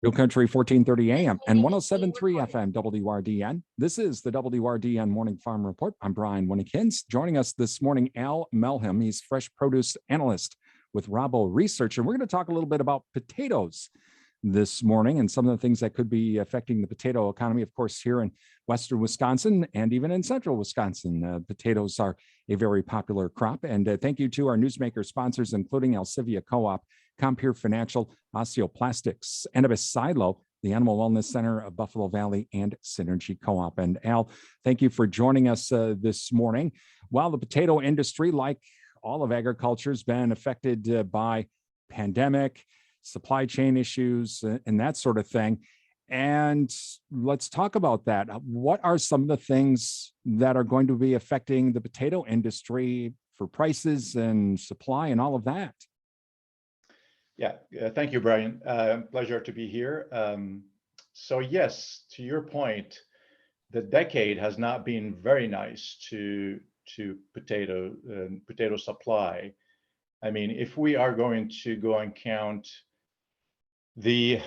Real Country 1430 AM and 107.3 FM WRDN. This is the WRDN Morning Farm Report. I'm Brian Winnikins. Joining us this morning, Al Melhim. He's fresh produce analyst with RaboResearch. And we're going to talk a little bit about potatoes this morning and some of the things that could be affecting the potato economy. Of course, here in western Wisconsin and even in central Wisconsin, potatoes are a very popular crop. And thank you to our newsmaker sponsors, including Alcivia Co-op, Compeer Financial, Osteoplastics, Annabis Silo, the Animal Wellness Center of Buffalo Valley, and Synergy Co-op. And Al, thank you for joining us this morning. While the potato industry, like all of agriculture, has been affected by pandemic, supply chain issues, and that sort of thing. And let's talk about that. What are some of the things that are going to be affecting the potato industry for prices and supply and all of that? Yeah, thank you, Brian. Pleasure to be here. So yes, to your point, the decade has not been very nice to potato supply. I mean, if we are going to go and count the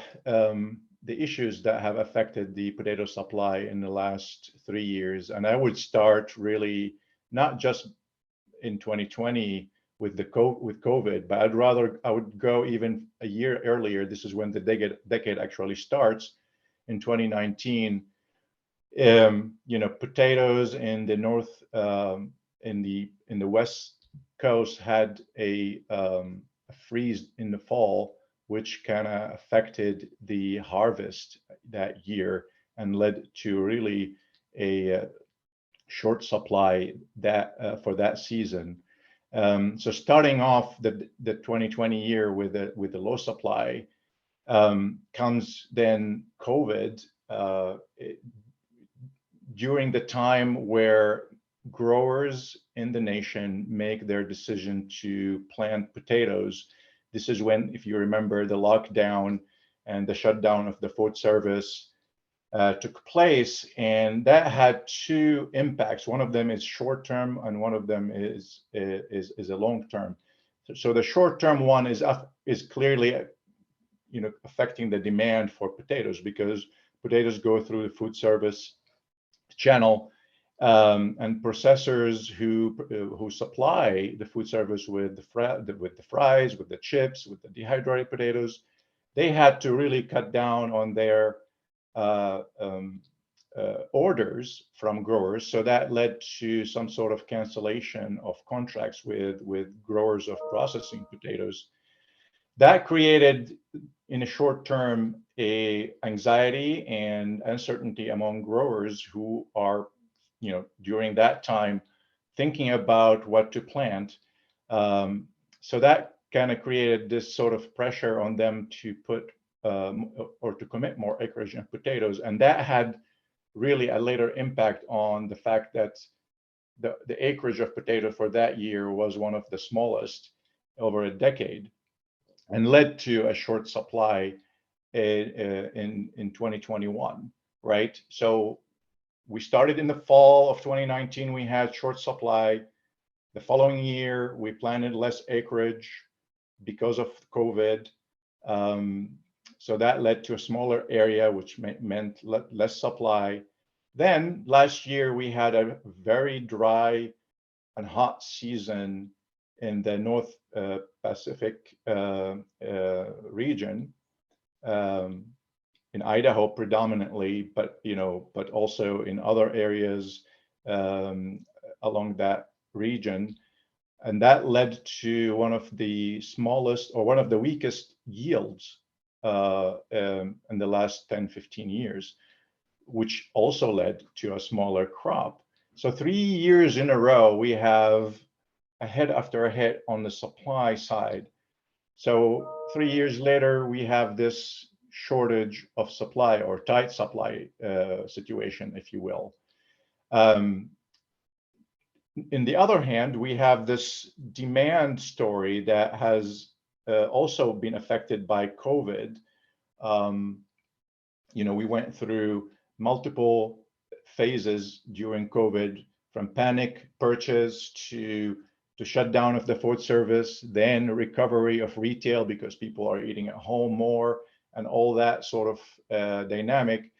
issues that have affected the potato supply in the last 3 years, and I would start really not just in 2020 with COVID, but I would go even a year earlier. This is when the decade actually starts in 2019. Potatoes in the north, in the west coast had a freeze in the fall, which kind of affected the harvest that year and led to really a short supply for that season. So starting off the 2020 year with the low supply, comes then COVID during the time where growers in the nation make their decision to plant potatoes. This is when, if you remember, the lockdown and the shutdown of the food service took place, and that had two impacts. One of them is short term, and one of them is a long term. So the short term one is clearly, affecting the demand for potatoes, because potatoes go through the food service channel, and processors who supply the food service with the fries, with the chips, with the dehydrated potatoes, they had to really cut down on their orders from growers. So that led to some sort of cancellation of contracts with growers of processing potatoes. That created, in a short term, a anxiety and uncertainty among growers who are, during that time, thinking about what to plant. So that kind of created this sort of pressure on them to put or to commit more acreage in potatoes. And that had really a later impact on the fact that the acreage of potato for that year was one of the smallest over a decade, and led to a short supply in 2021, right? So we started in the fall of 2019, we had short supply. The following year, we planted less acreage because of COVID. So that led to a smaller area, which meant less supply. Then last year, we had a very dry and hot season in the North Pacific region, in Idaho predominantly, but also in other areas along that region. And that led to one of the smallest, or one of the weakest yields in the last 10, 15 years, which also led to a smaller crop. So 3 years in a row, we have a hit after a hit on the supply side. So 3 years later, we have this shortage of supply, or tight supply situation, if you will. In the other hand, we have this demand story that has also been affected by COVID. We went through multiple phases during COVID, from panic purchase to shutdown of the food service, then recovery of retail because people are eating at home more, and all that sort of dynamic.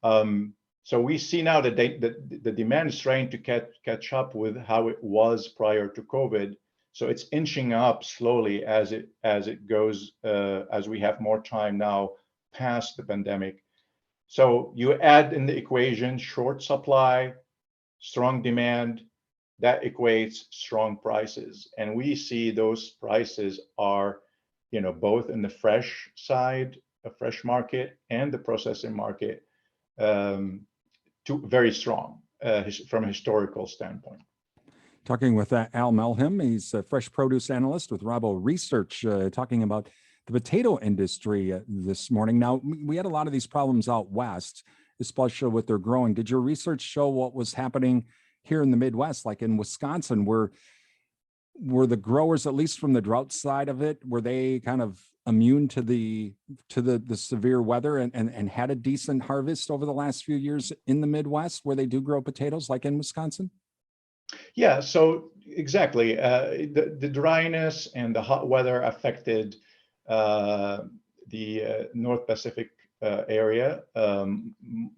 So we see now that the demand is trying to catch up with how it was prior to COVID. So it's inching up slowly as it goes, as we have more time now past the pandemic. So you add in the equation short supply, strong demand, that equates strong prices. And we see those prices are, both in the fresh side, a fresh market, and the processing market, very strong from a historical standpoint. Talking with Al Melhim, he's a fresh produce analyst with RaboResearch, talking about the potato industry this morning. Now, we had a lot of these problems out west, especially with their growing. Did your research show what was happening here in the Midwest, like in Wisconsin? Were the growers, at least from the drought side of it, were they kind of immune to the severe weather and had a decent harvest over the last few years in the Midwest where they do grow potatoes, like in Wisconsin? Yeah, so exactly. The dryness and the hot weather affected the North Pacific area,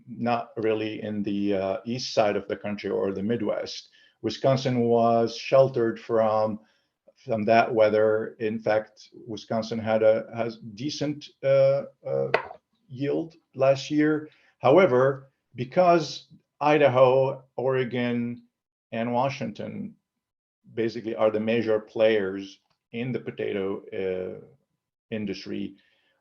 not really in the east side of the country or the Midwest. Wisconsin was sheltered from that weather. In fact, Wisconsin has decent yield last year. However, because Idaho, Oregon, and Washington basically are the major players in the potato industry,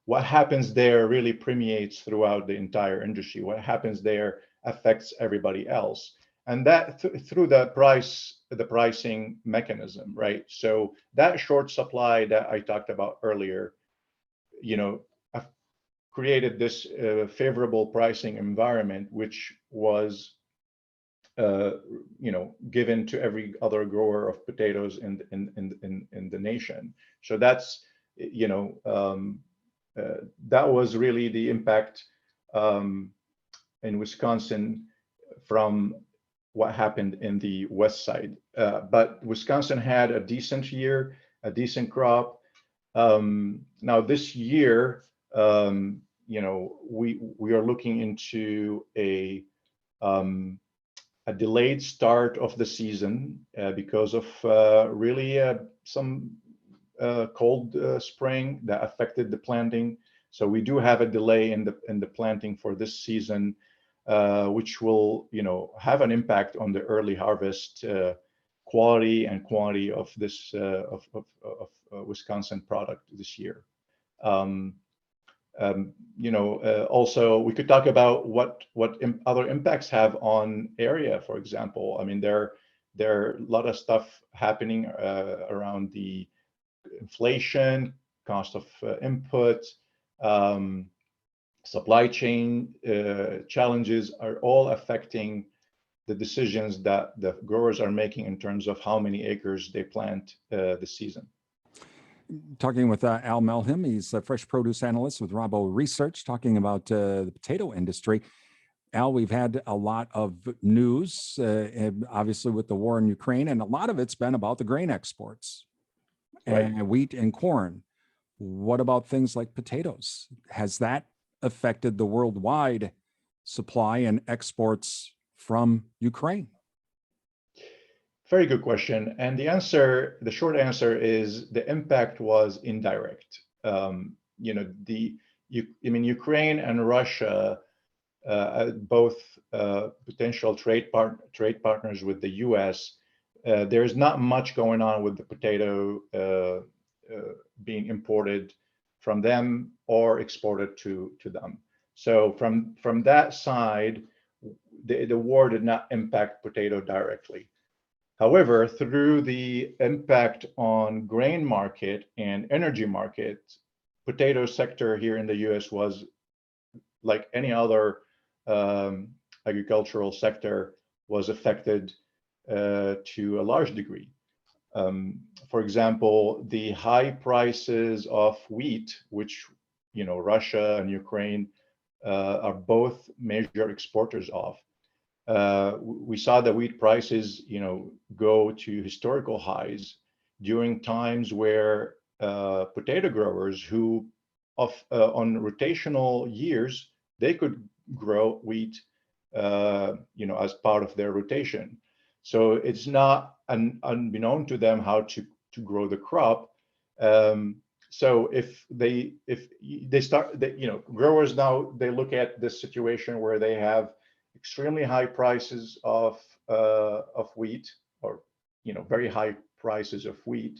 what happens there really permeates throughout the entire industry. What happens there affects everybody else. And that through the pricing mechanism, right? So that short supply that I talked about earlier, created this favorable pricing environment, which was given to every other grower of potatoes in the nation. So that's that was really the impact in Wisconsin from what happened in the west side. But Wisconsin had a decent year, a decent crop. Now this year, we are looking into a delayed start of the season because of really some cold spring that affected the planting. So we do have a delay in the planting for this season, which will have an impact on the early harvest quality and quantity of this of Wisconsin product this year. Also, we could talk about what other impacts have on area, for example. I mean, there are a lot of stuff happening around the inflation, cost of input, supply chain challenges are all affecting the decisions that the growers are making in terms of how many acres they plant this season. Talking with Al Melhim, he's a fresh produce analyst with RaboResearch, talking about the potato industry. Al, we've had a lot of news, obviously with the war in Ukraine, and a lot of it's been about the grain exports, right, and wheat and corn. What about things like potatoes? Has that affected the worldwide supply and exports from Ukraine? Very good question. And the short answer is the impact was indirect. Ukraine and Russia, both potential trade partners with the U.S., there's not much going on with the potato being imported from them or exported to them. So from that side, the war did not impact potato directly. However, through the impact on grain market and energy market, potato sector here in the U.S. was like any other agricultural sector was affected to a large degree. For example, the high prices of wheat, which Russia and Ukraine are both major exporters of. We saw the wheat prices, go to historical highs during times where potato growers who of on rotational years, they could grow wheat, as part of their rotation. So it's not unbeknown to them how to grow the crop. So if they start, growers now, they look at this situation where they have extremely high prices of wheat, or very high prices of wheat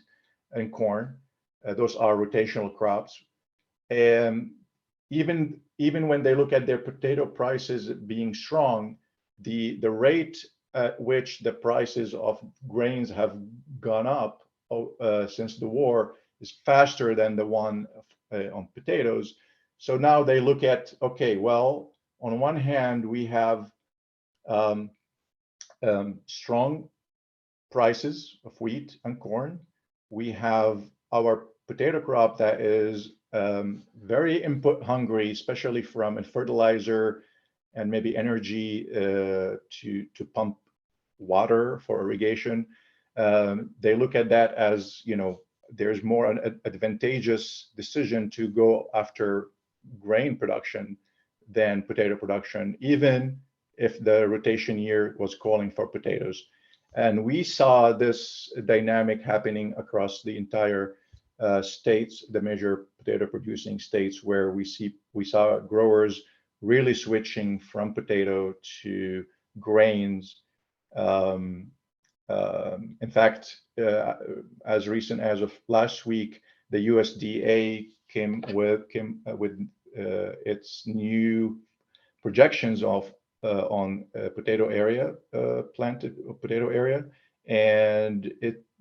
and corn. Those are rotational crops. And even when they look at their potato prices being strong, the rate at which the prices of grains have gone up since the war is faster than the one on potatoes. So now they look at, okay, well, on one hand, we have strong prices of wheat and corn. We have our potato crop that is very input hungry, especially from a fertilizer and maybe energy to pump water for irrigation. They look at that as, there's more an advantageous decision to go after grain production than potato production, even if the rotation year was calling for potatoes. And we saw this dynamic happening across the entire states, the major potato producing states, where we saw growers really switching from potato to grains. In fact, as recent as of last week, the USDA came with its new projections of on potato area, planted potato area, and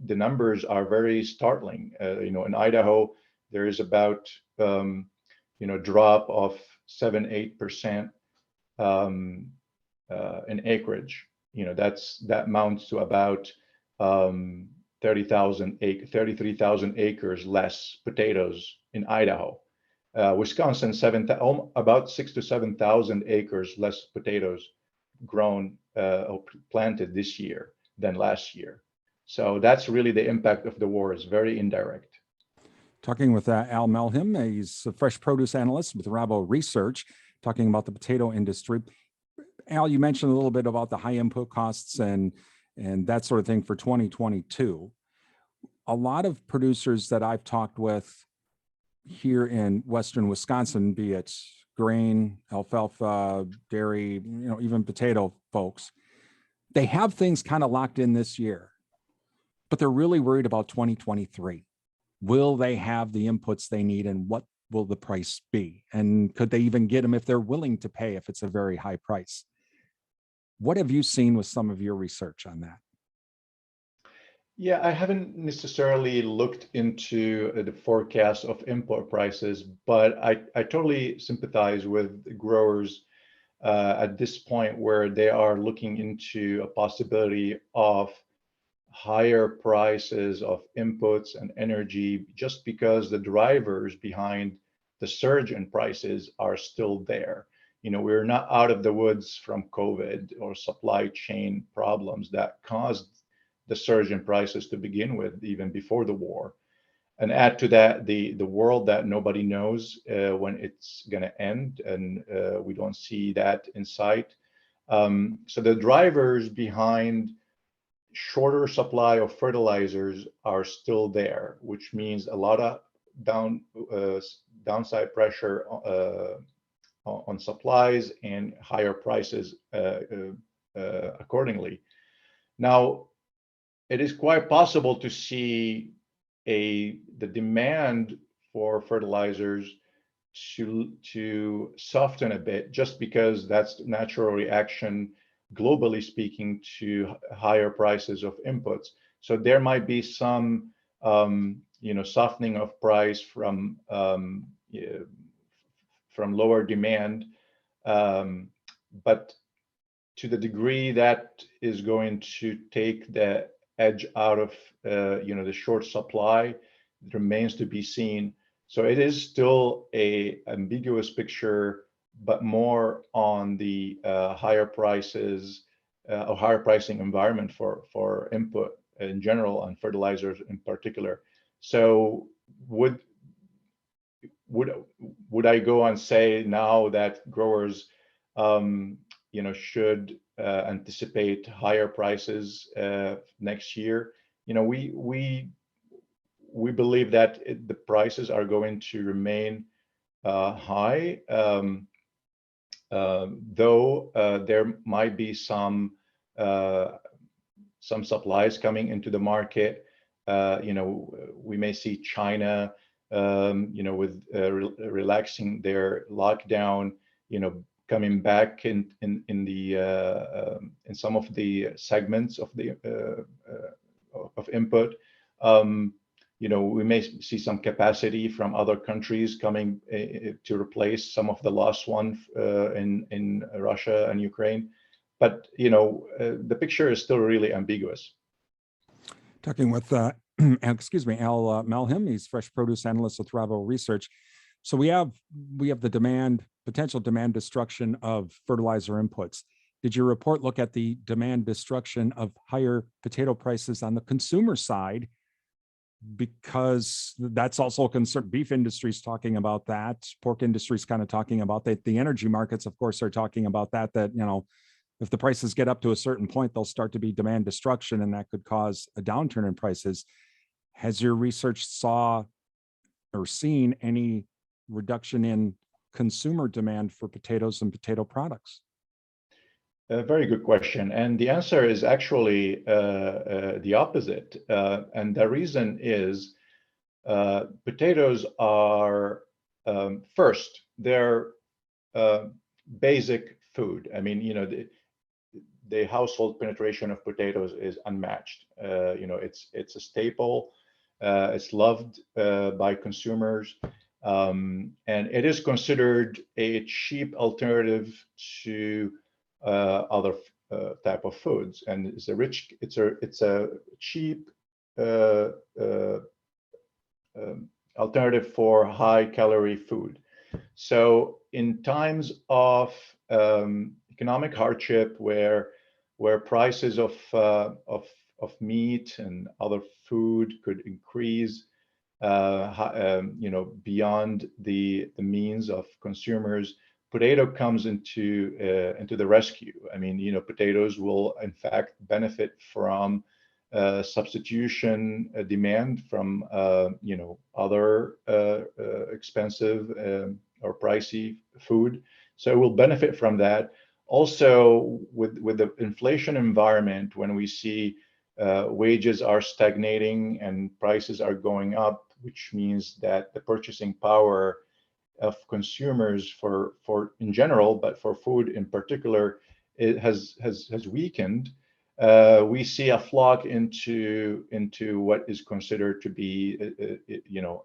the numbers are very startling. In Idaho, there is about drop of 7-8% in acreage. That amounts to about 33,000 acres less potatoes in Idaho. Wisconsin, about 6,000 to 7,000 acres less potatoes grown or planted this year than last year. So that's really the impact of the war, is very indirect. Talking with Al Melhim, he's a fresh produce analyst with RaboResearch, talking about the potato industry. Al, you mentioned a little bit about the high input costs and that sort of thing for 2022. A lot of producers that I've talked with here in Western Wisconsin, be it grain, alfalfa, dairy, even potato folks, they have things kind of locked in this year, but they're really worried about 2023. Will they have the inputs they need, and what will the price be? And could they even get them if they're willing to pay, if it's a very high price? What have you seen with some of your research on that? Yeah, I haven't necessarily looked into the forecast of import prices, but I totally sympathize with growers at this point, where they are looking into a possibility of higher prices of inputs and energy, just because the drivers behind the surge in prices are still there. We're not out of the woods from COVID or supply chain problems that caused the surge in prices to begin with, even before the war. And add to that the world that nobody knows when it's going to end, and we don't see that in sight. So the drivers behind shorter supply of fertilizers are still there, which means a lot of downside pressure on supplies and higher prices accordingly. Now, it is quite possible to see the demand for fertilizers to soften a bit, just because that's the natural reaction, globally speaking, to higher prices of inputs. So there might be some softening of price from lower demand, but to the degree that is going to take the edge out of the short supply, it remains to be seen. So it is still a ambiguous picture, but more on the higher prices or higher pricing environment for input in general, and fertilizers in particular. So would I go and say now that growers, should anticipate higher prices next year? We believe that the prices are going to remain high, though there might be some supplies coming into the market. We may see China, with relaxing their lockdown, coming back in some of the segments of the of input. We may see some capacity from other countries coming to replace some of the lost one in Russia and Ukraine. But the picture is still really ambiguous. Talking with excuse me, Al Melhim. He's fresh produce analyst with RaboResearch. So we have the potential demand destruction of fertilizer inputs. Did your report look at the demand destruction of higher potato prices on the consumer side? Because that's also a concern. Beef industry's talking about that. Pork industry's kind of talking about that. The energy markets, of course, are talking about that, if the prices get up to a certain point, there'll start to be demand destruction, and that could cause a downturn in prices. Has your research seen any reduction in consumer demand for potatoes and potato products? A very good question. And the answer is actually the opposite. And the reason is potatoes are, first, they're basic food. I mean, the household penetration of potatoes is unmatched. It's a staple. It's loved by consumers. And it is considered a cheap alternative to other type of foods, and it's a cheap alternative for high calorie food. So in times of economic hardship, where prices of meat and other food could increase, beyond the means of consumers, potato comes into the rescue. I mean, potatoes will in fact benefit from substitution demand from other expensive or pricey food. So it will benefit from that. Also, with the inflation environment, when we see wages are stagnating and prices are going up, which means that the purchasing power of consumers for in general, but for food in particular, it has weakened. We see a flock into what is considered to be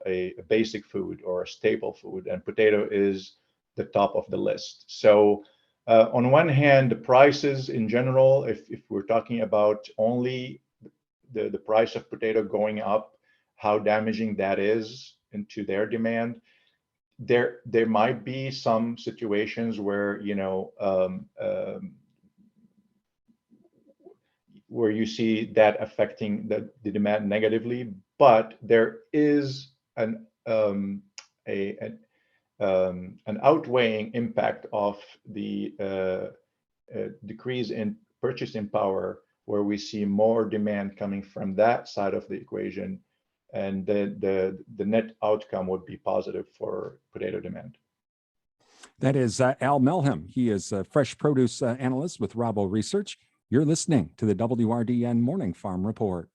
a basic food or a staple food, and potato is the top of the list. So on one hand, the prices in general, if we're talking about only the price of potato going up, how damaging that is into their demand. There might be some situations where where you see that affecting the demand negatively, but there is an outweighing impact of the decrease in purchasing power, where we see more demand coming from that side of the equation, and the net outcome would be positive for potato demand. That is Al Melhim. He is a fresh produce analyst with RaboResearch. You're listening to the WRDN Morning Farm Report.